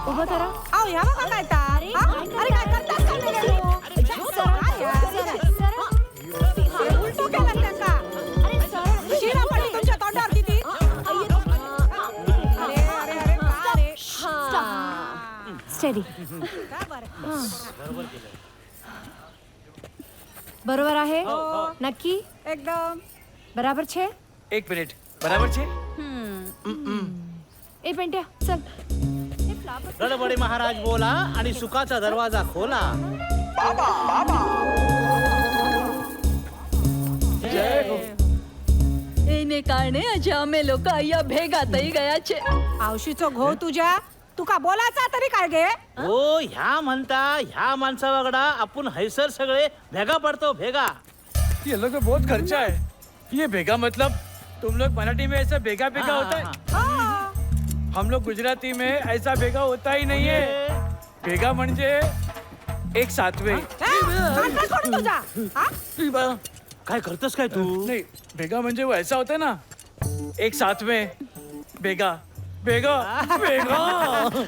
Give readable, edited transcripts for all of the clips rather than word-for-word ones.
उभं करा. अहो या बघा काय तार. अरे काय करतास का नाही रे तू? उलटो केला त्यांना. शिरा पडली तुमच्या तोंडावर किती. अरे अरे अरे का रे. स्टेडी. का बरं. बरोबर आहे नक्की एकदम बराबर છે. एक मिनिट बराबर છે. ए पेंट्या चल. गडबडी महाराज बोला आणि सुखाचा दरवाजा खोला. એને કારણે આજે અમે લોકો અહીંયા ભેગા થઈ ગયા છે. आवशीचो घो तुझ्या तुका बोलायचा तरी काय गे. हो ह्या म्हणता ह्या माणसा वगडा आपण हैसर सगळे भेगा पडतो भेगा. ये लोग तो बहुत खर्चा है. ये भेगा मतलब तुम लोग मराठी में ऐसा भेगा भेगा होता है. हम लोग गुजराती में ऐसा भेगा होता ही नहीं है. भेगा म्हणजे एक सातवे. तुझा हा? काय करतोस काय तू. नहीं भेगा म्हणजे वो ऐसा होता है ना एक सातवे भेगा भेगा भेगा.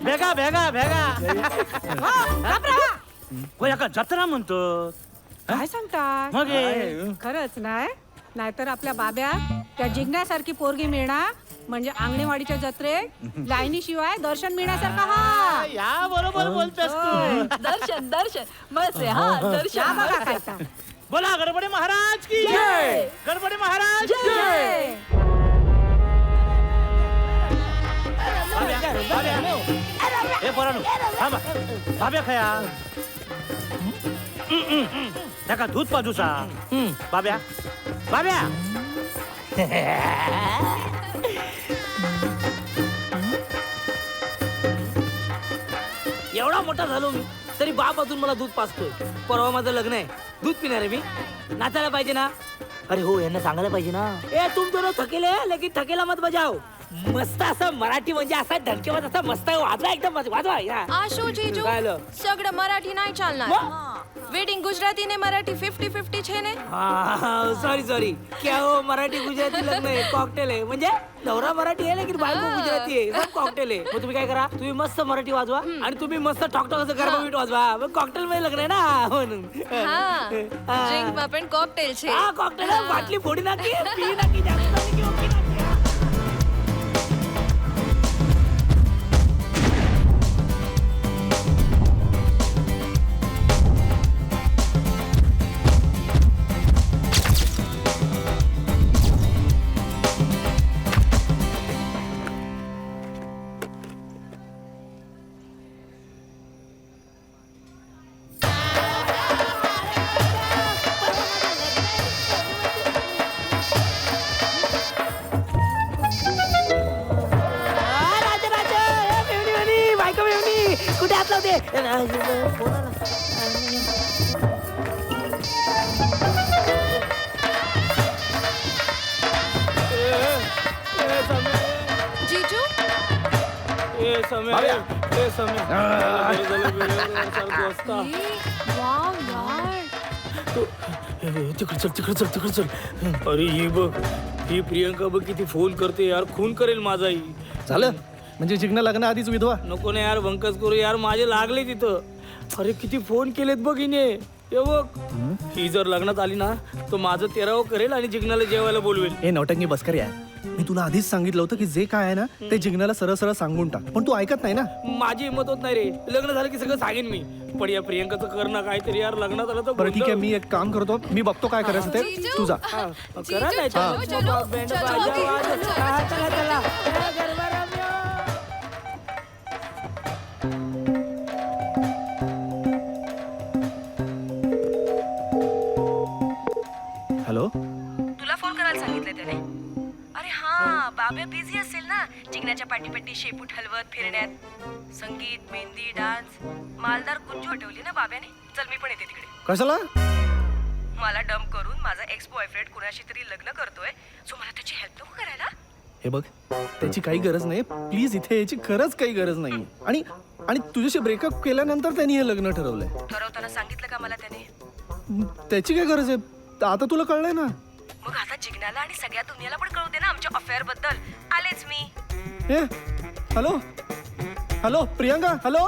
भेगा भेगा भेगा. हो एका जत्रा म्हणतो. काय सांगताय. मग हे. खरंच नाही नाहीतर आपल्या बाब्या त्या जिंकण्यासारखी पोरगी मिळणार म्हणजे अंगणेवाडीच्या जत्रेत लाईनी शिवाय दर्शन मिळण्यासारखा. हा या बरोबर बोलतेस तू. દર્શન દર્શન બસ હા या દર્शन. बघा काय तार. बोला गडबडी महाराज की जय. गडबडी महाराज की जय. हे पोरांनो थांबा. बाब्या खया त्याका दूध पाजूचा. बाब्या बाब्या. एवढा मोठा झालो मी तरी बाप अजून मला दूध पाजतोय. परवा माझं लग्न आहे दूध पिणार आहे मी. नाचायला पाहिजे ना. अरे हो यांना सांगायला पाहिजे ना. ए तुम दोनों थकेले लेकिन थकेला मत बजाओ. मस्त असं मराठी म्हणजे असा धनकेवाज असा मस्त वाजवा एकदम वाजवा. આશુ જીજુ સગળ મરાઠી નહીં ચાલનાર. વેડિંગ ગુજરાતી ને મરાઠી 50-50 છે ને. सॉरी सॉरी क्या हो मराठी गुजराती लग्न आहे कॉकटेल आहे म्हणजे नवरा मराठी आहे लेकिन बायको गुजराती आहे सब कॉकटेल आहे. मग तुम्ही काय करा तुम्ही मस्त मराठी वाजवा आणि तुम्ही मस्त टॉक टॉक असं गरबा बीट वाजवा. मग कॉकटेल मध्ये लग्न आहे ना म्हणून. ડ્રિંક માં પણ કોકટેલ છે. हा कॉकटेल बाटली फोडी नाकी पी नाकी जास्त नाकी, ओके नाकी. कुठे हात लावते. જીજુ વાવ યાર. तिकडे चल तिकडे चल तिकडे चल. अरे ही बघ ही प्रियंका बघ किती फोन करते यार. खून करेल माझा ही. झालं म्हणजे जिग्न लग्नाआधीच विधवा. नको ना यार वंकस करू यार माझे लागले तिथं. अरे किती फोन केलेत बघ हिने. हे बघ ही जर लग्नात आली ना तर माझं 13व करेल आणि जिग्नाला जेवायला बोलवेल. हे नौटंकी बसकर यार. मी तुला आधीच सांगितलं होतं की जे काय आहे ना ते जिग्नाला सरळ सरळ सांगून टाक पण तू ऐकत नाही ना. माझी हिंमत होत नाही रे. लग्न झालं की सगळं सांगेन मी. पण या प्रियंकाचं कर ना काहीतरी यार. लग्नात आलं तर बरं ठीक आहे मी एक काम करतो मी बघतो काय करायचं ते जीजू. तू जा. करा नाही तर. चलो, चलो, बँड चलो, बाजा चलो, वाजव. चलो. हा, चला चला गरबा रम्य. हॅलो तुला फोन करायला सांगितलं त्याने. अरे हा बाब्या बिझी असेल ना जिंकण्याच्या पाठीपट्टी शेपूट हलवत फिरण्यात. संगीत मेहंदी डान्स मालदार गुंजू हटवली ना बाब्याने. चल मी पण येते तिकडे. कशाला. मला डंप करून माझा एक्स बॉयफ्रेंड कुणाशी तरी लग्न करतोय सो मला त्याची हेल्प नको करायला. हे बघ त्याची काही गरज नाही प्लीज इथे याची खरंच काही गरज नाही. आणि आणि तुझ्याशी ब्रेकअप केल्यानंतर त्यांनी हे लग्न ठरवलंय. ठरवताना सांगितलं का मला त्याने. त्याची काय गरज आहे आता तुला कळलंय ना. मग आता जिग्नाला आणि सगळ्या दुनियाला पण कळू दे ना आमच्या अफेअर बद्दल. आलेच मी. हे hello hello Priyanka hello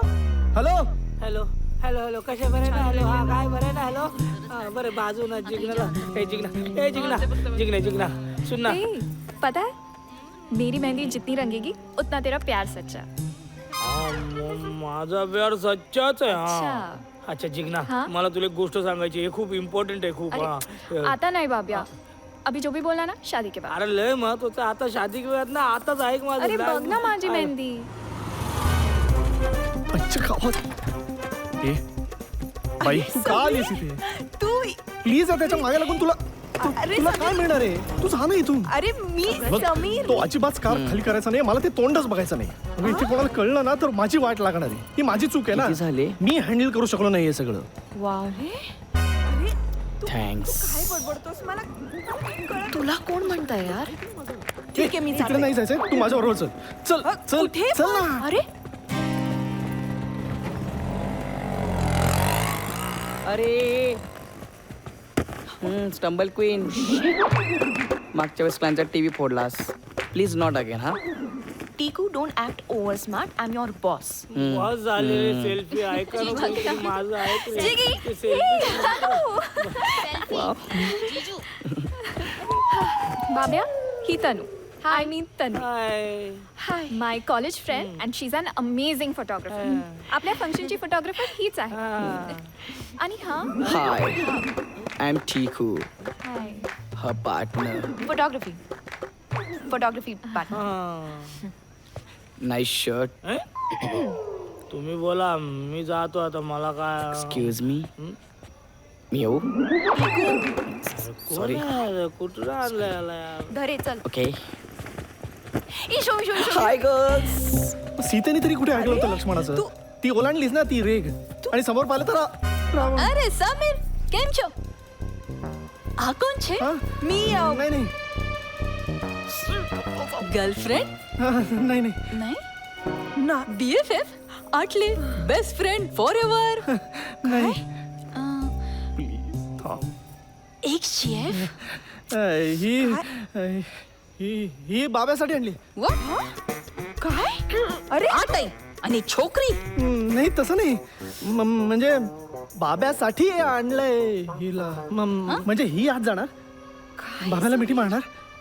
hello hello hello hello कशा बरे ना हॅलो हा काय बरे ना हॅलो हा बरं बाजू ना जिग्नाला हे जिग्ना जिग्ना सुन ना पता है मेरी मेहंदी जितनी रंगेगी उतना तेरा प्यार सच्चा। माझा प्यार सच्चाच आहे हा अच्छा जिग्ना हाँ? मला तुला एक गोष्ट सांगायची हे खूप इम्पॉर्टंट आहे खूप हा आता नहीं बाबिया, अभी जो भी बोलना ना शादी के बाद। अरे लय महत्वाचं आता शादी के बाद ना आताच ऐक माझं अरे बघ ना माझी मेहंदी। अच्छा गावात ए बाई तू का आलीस इथे तू प्लीज त्याच्या मागे लागून तुला तुला काय मिळणार आहे तू जा ना इथून अरे मी बघ, समीर तो अजिबात स्कार खाली करायचा नाही मला ते तोंडच बघायचं नाही म्हणजे इथे कोणाला कळलं ना तर माझी वाट लागणार आहे ही माझी चूक आहे ना झाले मी हँडल करू शकलो नाही हे सगळं थँक्स काय बडबडतोस मला तुला कोण म्हणताय यार? ठीक आहे मी इकडे जाते. नाही जायचंय तू माझ्या बरोबर चल चल चल कुठे चल ना अरे अरे स्टंबल क्वीन मागच्या वेळेस क्लायंटचा टीव्ही फोडलास प्लीज नॉट अगेन हा Tiku don't act over smart I am your boss बस झाले सेल्फी ऐका ना कोणतरी माझं ऐक रे. ते selfie बाबिया ही Tanu I mean Tanu hi. Hi my college friend and she is an amazing photographer. आपल्या फंक्शनची फोटोग्राफर हीच आहे. आणि हा hi I am Tiku hi her partner photography nice shirt ए? तुम्ही बोला मी जातो आता मला काय एक्सक्यूज मी मी येऊ कोण आहे? कुठं आणलंय याला यार? घरे चल ओके इशो इशो इशो हाय गर्ल्स सीतेने तरी कुठे ऐकलं होतं लक्ष्मणाचं ती ओलांडलीस ना ती रेग आणि समोर पाहिलं तर रावण. अरे समीर केम छो આ કોણ છે हा? मी नाही नाही गर्लफ्रेंड हा, नाही नाही नाही ना BFF आटले बेस्ट फ्रेंड फॉरएव्हर नाही एक शेफ ही बाब्यासाठी आणली काय अरे आताई आणि छोकरी नाही तसं नाही म्हणजे बाब्यासाठी आणलंय हिला म्हणजे ही आज जाणार बाब्याला मिठी मारणार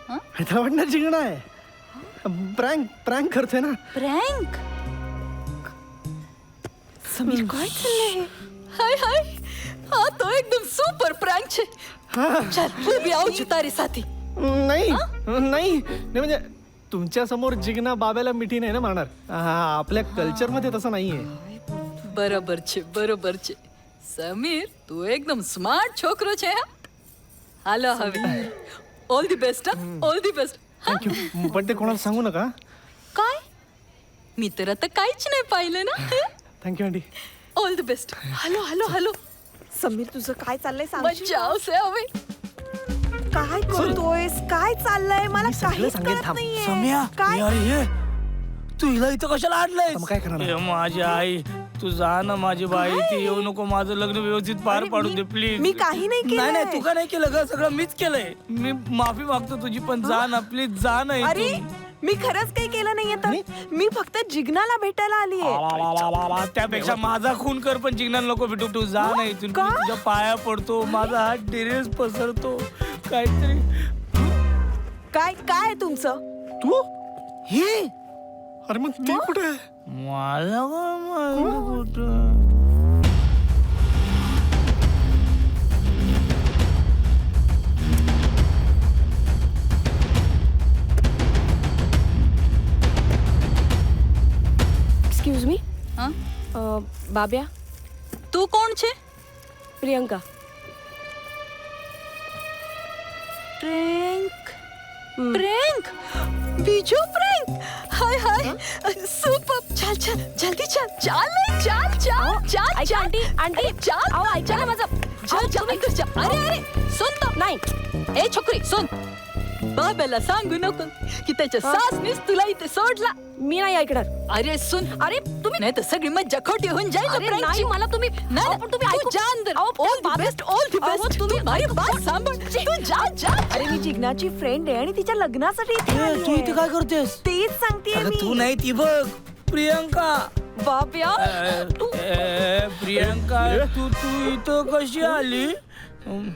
आणि त्याला वाटणार जिंकणार आहे प्रँक करते ना प्रँक समीर काय चाललंय हाय हाय हा तो एकदम सुपर प्रँक છે चल तू भी आऊ છું તારી સાથે नाही नाही म्हणजे तुमच्या समोर जिग्ना बाब्याला मिठी नाही ना मारणार आपल्या कल्चर मध्ये तसं नाहीये बरोबर છે સમીર તું એકદમ સ્માર્ટ છોકરો છે હાલો હવે all the best all the best thank you पण ते कोणाला सांगू नका काय मी तर आता काहीच नाही पाहिलं ना thank you aunty all the best hello hello hello Sameer तुझं काय चाललंय सांग मज्जा आवશે હવે काय करतोयस काय चाललंय मला काही सांगेन, थांब. सम्या काय यार ये तू हिला इथं कशाला आणलंय मग काय करणार? माझी आई तू जा ना माझी बाई ती येऊ नको माझं लग्न व्यवस्थित पार पाडू दे प्लीज मी काही नाही केलंय. नाही तू का नाही केलं ग सगळं मीच केलंय मी माफी मागतो तुझी पण जा ना प्लीज जा ना अरे इथून. मी खरंच काही केलं नाहीये तर मी फक्त जिग्नाला भेटायला आलीये वा, त्यापेक्षा माझा खून कर पण जिंकणार नको भेटू तू जा ना इथून का? तुझ्या पाया पडतो माझा हात डिरेस पसरतो काहीतरी काय काय तुमचं तू हे अरे मग ती कुठे आहे मला काय माहिती कुठं एक्सक्यूज मी હા बाब्या તું કોણ છે प्रियंका પ્રેન્ક પ્રેન્ક બીજો પ્રેન્ક હાય હાય સુપર ચાલ ચાલ જલ્દી ચાલ ચાલ ને ચાલ ચાલ ચાલ ऐका आंटी आंटी ચાल अहो ऐका ना माझं ચાલ ચાલ इकडे चाल अरे अरे सुन तो नाही ए छोकरी सुन बाबाला सांगू नको की त्याच्या सासनीच तुला इथे सोडला मी नाही ऐकणार अरे सुन अरे तुम्ही नाही तर सगळी मज्जा खोटी होऊन जाईल अरे नाही मला तुम्ही नाही अहो, पण तुम्ही ऐकू जा अंदर अहो, all the best all the अहो, बेस्ट तुम्ही- तुम्ही माझी बात सांभाळ तू जा जा अरे मी जिग्नाची फ्रेंड आहे आणि तिच्या लग्नासाठी इथे तू आलीये. इथे काय करतेस तेच सांगतेय अगं मी तू नाही ती बघ प्रियंका बाब्या प्रियंका तू इथं कशी आली?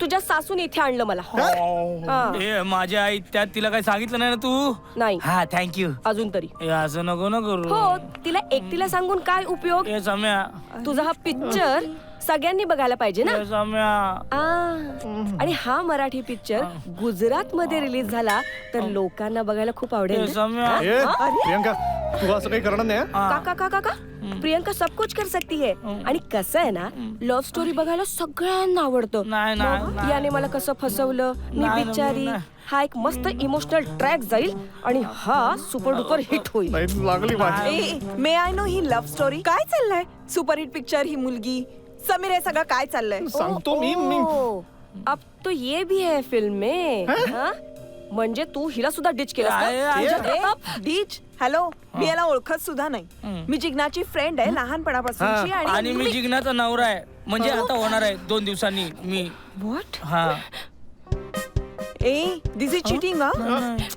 तुझ्या सासूने इथे आणलं मला हा. ए माझ्या आई त्यात तिला काही सांगितलं नाही ना तू? नाही हा थँक्यू. अजून तरी असं नको ना करू. हो तिला एकटीला सांगून काय उपयोग? ए सम्या तुझा हा पिक्चर सगळ्यांनी बघायला पाहिजे ना. ए सम्या आणि हा मराठी पिक्चर गुजरात मध्ये रिलीज झाला तर लोकांना बघायला खूप आवडेल ए ना. सम्या ए, प्रियंका तू असं काही करणार नाही हं? काका प्रियंका सब कुछ कर सकती है. आणि कसं आहे ना लव्ह स्टोरी बघायला सगळ्यांना आवडतं. नाही, मग नाही. याने मला कसं फसवलं मी नाही, बिचारी नाही. हा एक मस्त इमोशनल ट्रॅक जाईल आणि हा सुपर डुपर हिट होईल. नाही लागली माझी. मे आय नो ही लव्ह स्टोरी काय चाललंय? सुपरहिट पिक्चर ही मुलगी समीर हे सगळं काय चाललंय? सांगतो मी ओ, अब तो ये भी है फिल्म में हाँ? म्हणजे तू हिला सुद्धा डिच केला. डीच हॅलो मी याला ओळखत सुद्धा नाही. मी जिग्नाची फ्रेंड आहे लहानपणापासूनची आणि मी जिग्नाचा नवरा आहे. म्हणजे आता होणार आहे 2 दिवसांनी मी. व्हॉट हा ए दिस इज चिटिंग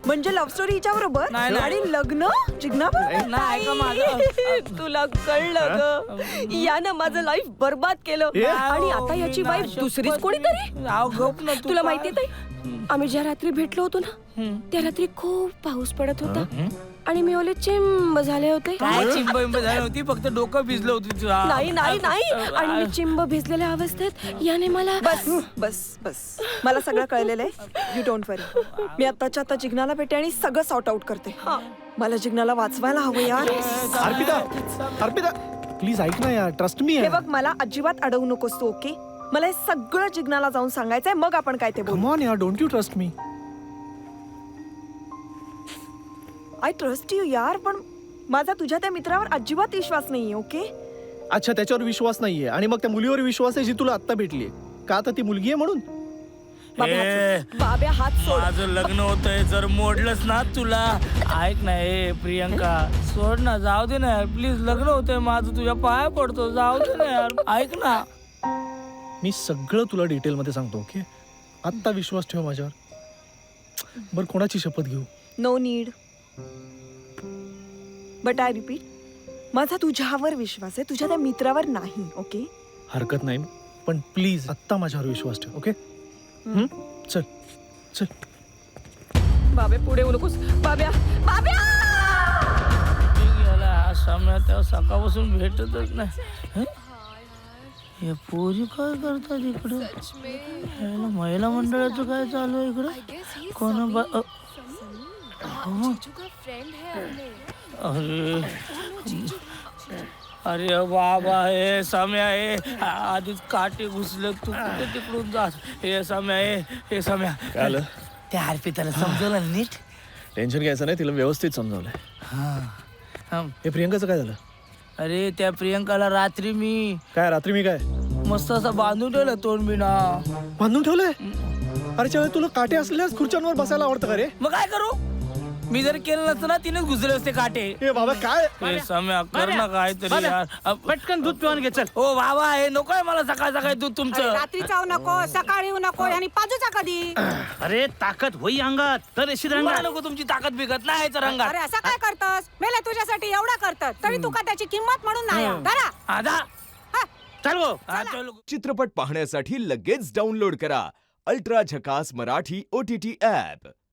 म्हणजे लव्ह स्टोरी हिच्या बरोबर नाही. आणि लग्न जिग्ना नाही ऐका माझं. तुला कळलं ग यानं माझं लाईफ बर्बाद केलं आणि आता याची वाईफ दुसरीच कोणीतरी. आव गप ना तू. तुला माहितीये ताई आम्ही ज्या रात्री भेटलो होतो ना त्या रात्री खूप पाऊस पडत होता आणि मी ओले चिंब झाले होते. काय चिंब झाली होती? फक्त डोकं भिजलं होती तुझा. नाही नाही नाही आणि मी चिंब भिजलेल्या अवस्थेत याने मला बस बस बस मला सगळं कळलेलं आहे. यू डोंट वरी. मी आताच्या आता जिग्नाला भेटे आणि सगळं सॉर्ट आउट करते. मला जिग्नाला वाचवायला हवं यार. अर्पिता प्लीज ऐक ना यार ट्रस्ट मी. हे बघ मला अजिबात अडवू नकोस तू ओके. मला हे सगळं जिग्नाला जाऊन सांगायचंय मग आपण काय ते बोलू. कम ऑन यार don't you trust me. I trust you यार पण माझा तुझ्या त्या मित्रावर अजिबात विश्वास नाहीये ओके. अच्छा त्याच्यावर विश्वास नाहीये आणि मग त्या मुलीवर विश्वास आहे जी तुला आता भेटलीये का? आता ती मुलगी आहे म्हणून? बाब्या हात सोड. माझं लग्न होतंय जर मोडलंच ना तुला. ऐक ना ए प्रियंका सोड ना जाऊ दे ना यार प्लीज. लग्न होतंय माझं तुझ्या पाया पडतो जाऊ दे ना यार. ऐक ना मी सगळं तुला डिटेल मध्ये सांगतो ओके. आत्ता विश्वास ठेव माझ्यावर. बरं कोणाची शपथ घेऊ? No need but I repeat माझा तुझ्यावर विश्वास आहे तुझ्या त्या मित्रावर नाही ओके. हरकत नाही पण प्लीज आत्ता माझ्यावर विश्वास ठेव ओके. चल चल. बाब्या पुढे येऊ नकोस. बाब्या बाब्या सामने तेव्हा सकाळपासून भेटतच नाही. हे पोरी काय करतात इकडं? महिला मंडळाचं काय चालू आहे इकडं? कोण अरे बाबा हे सम्या हे आधीच काटे घुसले तू कुठे तिकडून जात. हे सम्या हे सम्या त्या अर्पिताला समजवलं नीट. टेन्शन घ्यायचं नाही तिला व्यवस्थित समजावलंय. हे प्रियंकाचं काय झालं? अरे त्या प्रियंकाला रात्री मी काय मस्त असं बांधून ठेवलं तोंड बिना. बांधून ठेवलंय? अरे चल तुला काटे असलेल्याच खुर्च्यांवर बसायला आवडतं का रे? मग काय करू? मी जर केलं नसतं ना तिनेच घुसले असते काटे. ए बाबा काय सम्या कर ना काहीतरी यार. पटकन दूध पिऊन घे चल. ओ बाबा हे नकोय मला सकाळ सकाळी दूध तुमचं. रात्री जाऊ नको सकाळी येऊ नको आणि पाजूचा कधी. अरे ताकद होई अंगात तर येशील रंगात. नको तुमची ताकद बिकत नाही रंगात. अरे असं काय करतस? मेले तुझ्यासाठी एवढं करतात तरी तुका त्याची किंमत म्हणून नाही धरा. आधा चल गो. चित्रपट पाहण्यासाठी लगेच डाउनलोड करा अल्ट्रा झकास मराठी OTT ऍप.